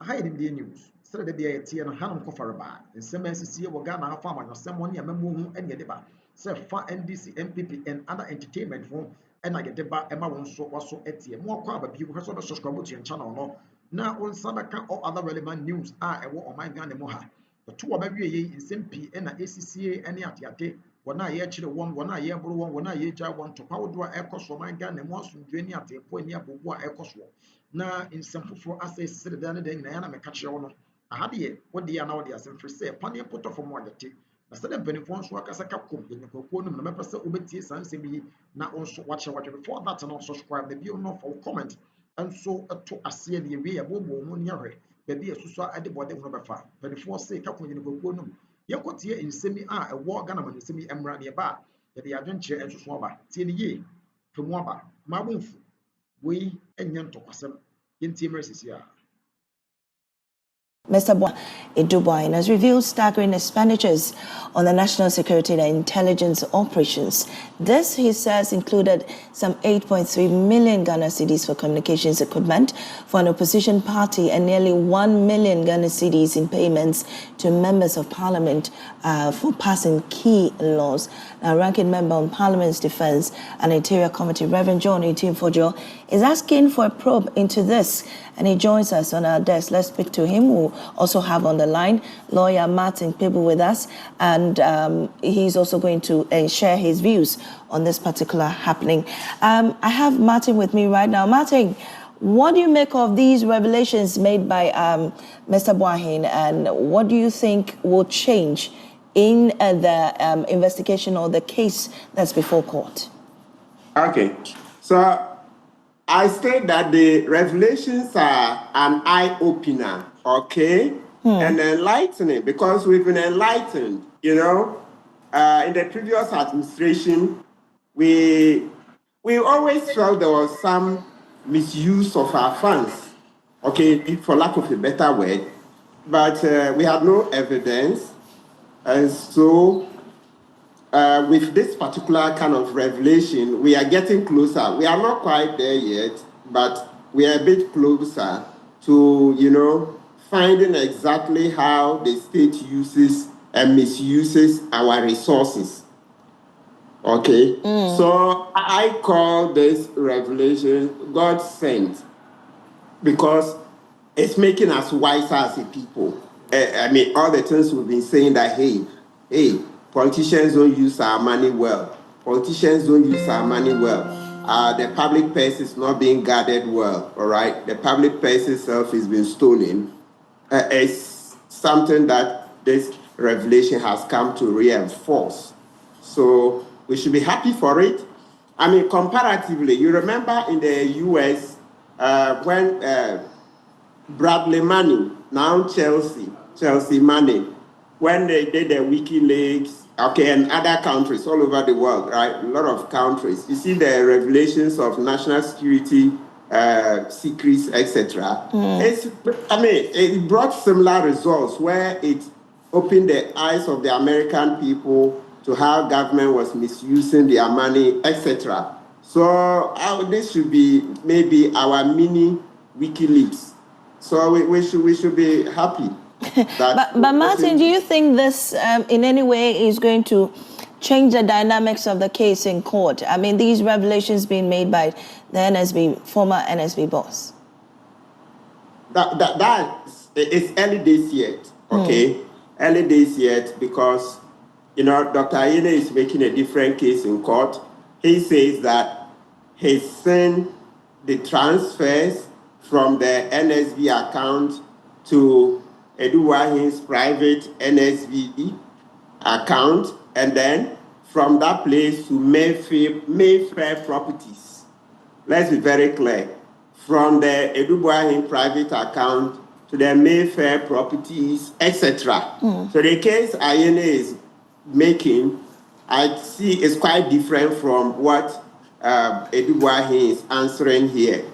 aha yɛ nimdeɛ news sɛdeɛ da bia yɛteɛ no hanom kɔfare baa nsɛm a ɛsisie wɔ Ghana ha fa amanyɔsɛm wɔ ne amamu ho ɛne yɛde ba sɛ fa NDC MPP and other entertainment ho ɛna yɛde ba ɛma wɔn nso wɔso ɛteɛ mu akɔ aba bio hwɛ sɛ ɔbɛ subscribe to yɛn channel no na wɔn nsa bɛka all other relevant news a ɛwɔ ɔman Ghana mu ha ɛto wɔ bɛwie yɛ nsɛm pii ɛna ɛsisie ɛne ateate wɔn a yɛkyerɛ wɔn a yɛboro wɔn a yɛgya wɔn ntɔkwa ahodoɔ a ɛkɔ so ɔman Ghana mu asomdwe ne ateefoɔ ne abobo a ɛkɔ so na nsɛm foforɔ asɛ sisi deda ne da nyinaa na mɛka kyerɛ wɔn no aha deɛ wɔde ana wɔde asɛm firi sɛ paneɛ potɔ fam a yɛte na sɛdeɛ mpanimfoɔ nso akasa ka kom yɛ nnipakuo no mu na mɛpɛ sɛ wobɛtie saa nsɛm yi na nso wakyerɛ before that no subscribe na bio no for comment nso to aseɛ ne yɛwie yɛbɔbɔ ho ne yɛhwɛ baabi asusu a ɛde bɔde ho bɛfa mpanimfoɔ se ka kom yɛ nnipakuo no mu yɛkɔtie nsɛm yi a ɛwɔ Ghana man nsɛm yi mmra ne yɛba a yɛde yɛadwenkyerɛ nso so aba tie ne yie fɛ mu aba ma abomfu wei ɛnyɛ ntɔkwasɛm yɛntie mmerɛ sisi a Mr. Boahen has revealed staggering expenditures on the national security and intelligence operations. This, he says, included some 8.3 million Ghana cedis for communications equipment for an opposition party and nearly 1 million Ghana cedis in payments to members of parliament for passing key laws. Now, ranking member on Parliament's Defence and Interior Committee, Reverend John Fojo, is asking for a probe into this, and he joins us on our desk. Let's speak to him. We'll also have on the line lawyer Martin Pebu with us, and he's also going to share his views on this particular happening. I have Martin with me right now. Martin, what do you make of these revelations made by Mr. Boahen, and what do you think will change in the investigation or the case that's before court? Okay, so I state that the revelations are an eye-opener, okay, and enlightening, because we've been enlightened, you know. In the previous administration, we always felt there was some misuse of our funds, okay, for lack of a better word, but we had no evidence, and so with this particular kind of revelation, we are getting closer. We are not quite there yet, but we are a bit closer to, you know, finding exactly how the state uses and misuses our resources. Okay? So I call this revelation God sent, because it's making us wiser as a people. I mean, all the things we've been saying that, hey, politicians don't use our money well. Politicians don't use our money well. The public purse is not being guarded well, all right? The public purse itself is being stolen. It's something that this revelation has come to reinforce. So we should be happy for it. I mean, comparatively, you remember in the US, when Bradley Manning, now Chelsea Manning, when they did the WikiLeaks, okay, and other countries all over the world, right? A lot of countries. You see the revelations of national security secrets, etc. It brought similar results where it opened the eyes of the American people to how government was misusing their money, etc. So this should be maybe our mini WikiLeaks. So we should be happy. But Martin, do you think this in any way is going to change the dynamics of the case in court? I mean, these revelations being made by the NSB, former NSB boss. It's early days yet, okay? Early days yet, because, you know, Dr. Ayine is making a different case in court. He says that he's sent the transfers from the NSB account to Boahen's private NSB account, and then from that place to Mayfair Properties. Let's be very clear. From the Boahen private account to the Mayfair Properties, etc. So the case Ayine is making, I see, is quite different from what Boahen is answering here.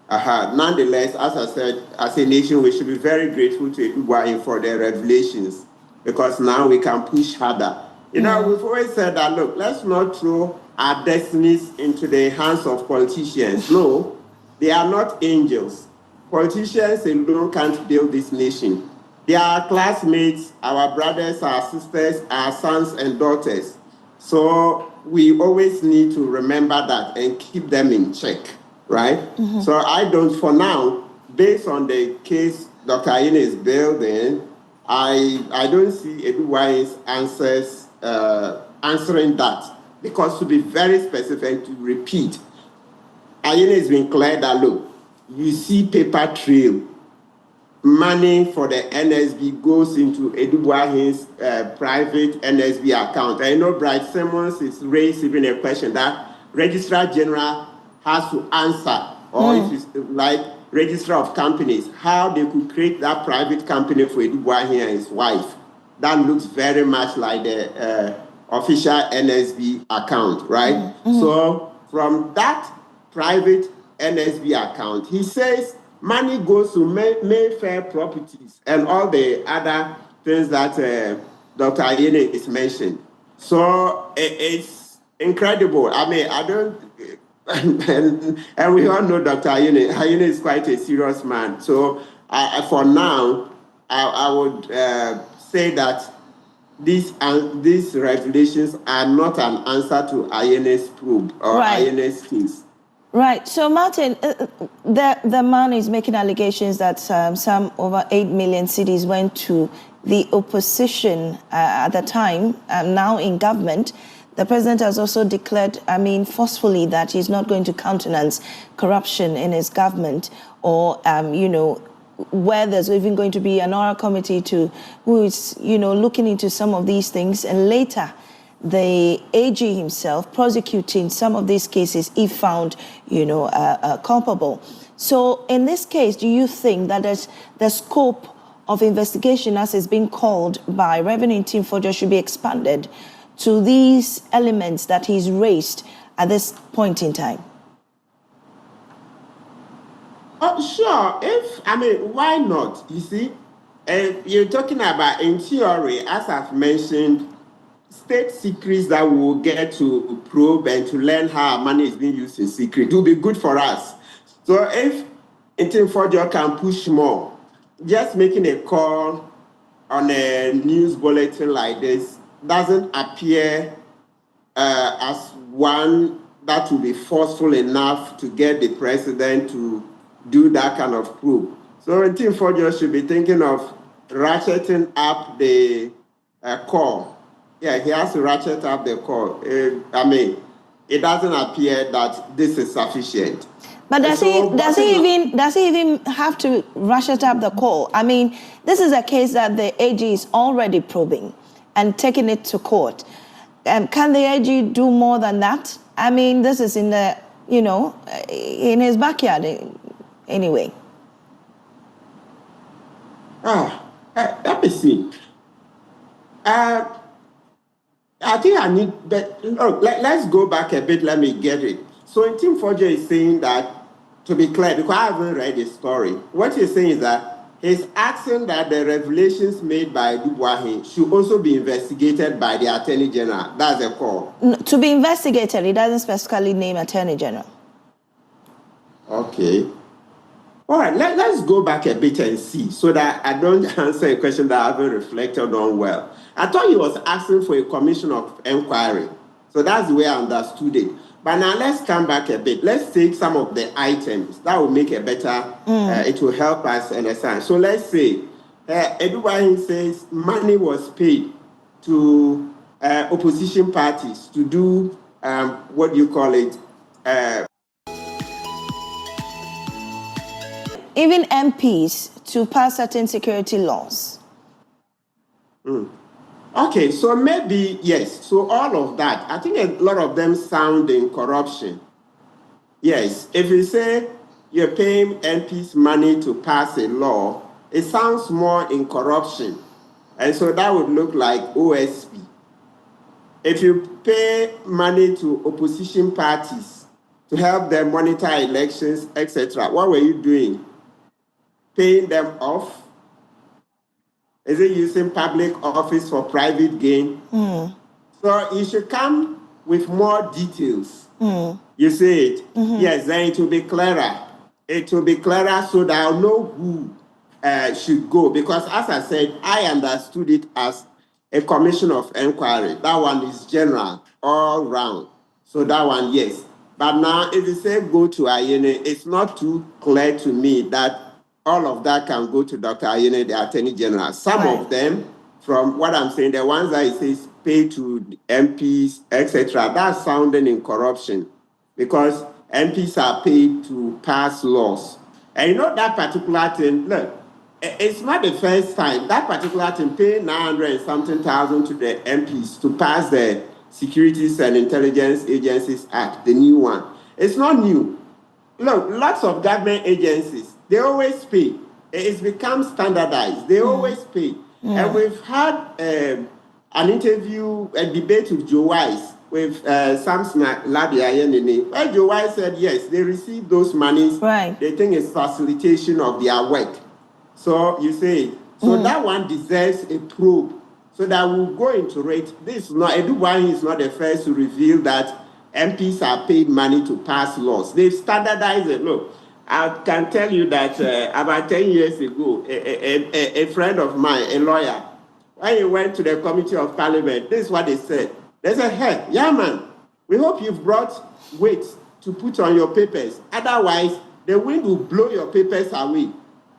Nonetheless, as I said, as a nation, we should be very grateful to Boahen for their revelations, because now we can push harder. You know, we've always said that, look, let's not throw our destinies into the hands of politicians. No, they are not angels. politicians alone can't build this nation. They are classmates, our brothers, our sisters, our sons and daughters. So we always need to remember that and keep them in check, right? So I don't, for now, based on the case Dr. Ayine is building, I don't see Eduwaye's answering that, because to be very specific, to repeat, Ayine has been clear that, look, you see paper trail, money for the NSB goes into Boahen's private NSB account. I know Bright Simmons is raised even a question that Registrar General has to answer, or if it's like Registrar of Companies, how they could create that private company for Boahen and his wife. That looks very much like the official NSB account, right? So from that private NSB account, he says money goes to Mayfair Properties and all the other things that Dr. Ayine is mentioned. So it's incredible. I mean, I don't, and we all know Dr. Ayine. Ayine is quite a serious man. So for now, I would say that these revelations are not an answer to Ayene's probe or Ayene's case. Right. So, Martin, the man is making allegations that some over 8 million cedis went to the opposition at the time, now in government. The president has also declared, forcefully, that he's not going to countenance corruption in his government, or, where there's even going to be an oral committee who is, looking into some of these things, and later the AG himself prosecuting some of these cases if found, culpable. So in this case, do you think that the scope of investigation, as is being called by Revenue Ntimfodjo, should be expanded to these elements that he's raised at this point in time? Sure. Why not? You see, you're talking about, in theory, as I've mentioned, state secrets that we will get to probe and to learn how our money is being used in secret. It will be good for us. So if Ntimfodjo can push more, just making a call on a news bulletin like this doesn't appear as one that will be forceful enough to get the president to do that kind of probe. So Ntimfodjo should be thinking of ratcheting up the call. Yeah, he has to ratchet up the call. It doesn't appear that this is sufficient. But does he even have to ratchet up the call? I mean, this is a case that the AG is already probing and taking it to court. Can the AG do more than that? I mean, this is in the, in his backyard anyway. Let me see. I think I need, but let's go back a bit. Let me get it. So Ntimfodjo is saying that, to be clear, because I haven't read the story, what he's saying is that he's asking that the revelations made by Boahen should also be investigated by the Attorney General. That's a call. No, to be investigated, he doesn't specifically name Attorney General. Okay. All right, let's go back a bit and see, so that I don't answer a question that I haven't reflected on well. I thought he was asking for a commission of inquiry. So that's the way I understood it. But now let's come back a bit. Let's take some of the items. That will make a better, it will help us understand. So let's say, everybody says money was paid to opposition parties to do, what do you call it? Even MPs to pass certain security laws. Okay, so maybe, yes. So all of that, I think a lot of them sound in corruption. Yes, if you say you're paying MPs money to pass a law, it sounds more in corruption. And so that would look like OSP. If you pay money to opposition parties to help them monitor elections, etc., what were you doing? Paying them off? Is it using public office for private gain? So you should come with more details. You see it? Yes, then it will be clearer. it will be clearer so that I'll know who should go. Because as I said, I understood it as a commission of inquiry. That one is general, all round. So that one, yes. But now, if you say go to Ayene, it's not too clear to me that all of that can go to Dr. Ayene, the Attorney General. Some of them, from what I'm saying, the ones that it says pay to MPs, etc., that's sounding in corruption because MPs are paid to pass laws. And you know that particular thing, look, it's not the first time. That particular thing paying 900 and something thousand to the MPs to pass the Securities and Intelligence Agencies Act, the new one. It's not new. Look, lots of government agencies, they always pay. It's become standardized. They always pay. And we've had an interview, a debate with Joe Wise, with Samson Labiayenene, where Joe Wise said, yes, they receive those monies. Right. They think it's facilitation of their work. So you say, so that one deserves a probe so that we'll go into it. This is not, Boahen is not the first to reveal that MPs are paid money to pass laws. They've standardized it. Look, I can tell you that about 10 years ago, a friend of mine, a lawyer, when he went to the Committee of Parliament, this is what they said. They said, hey, yeah, man, we hope you've brought weight to put on your papers. Otherwise, the wind will blow your papers away.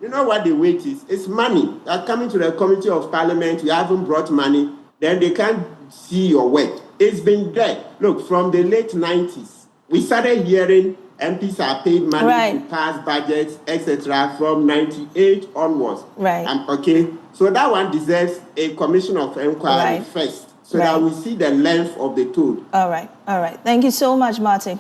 You know what the weight is? It's money. You're coming to the Committee of Parliament, you haven't brought money, then they can't see your work. It's been there. Look, from the late 90s, we started hearing MPs are paid money to pass budgets, etc. from 98 onwards. Right. Okay, so that one deserves a commission of inquiry first, so that we see the length of the toad. All right. Thank you so much, Martin.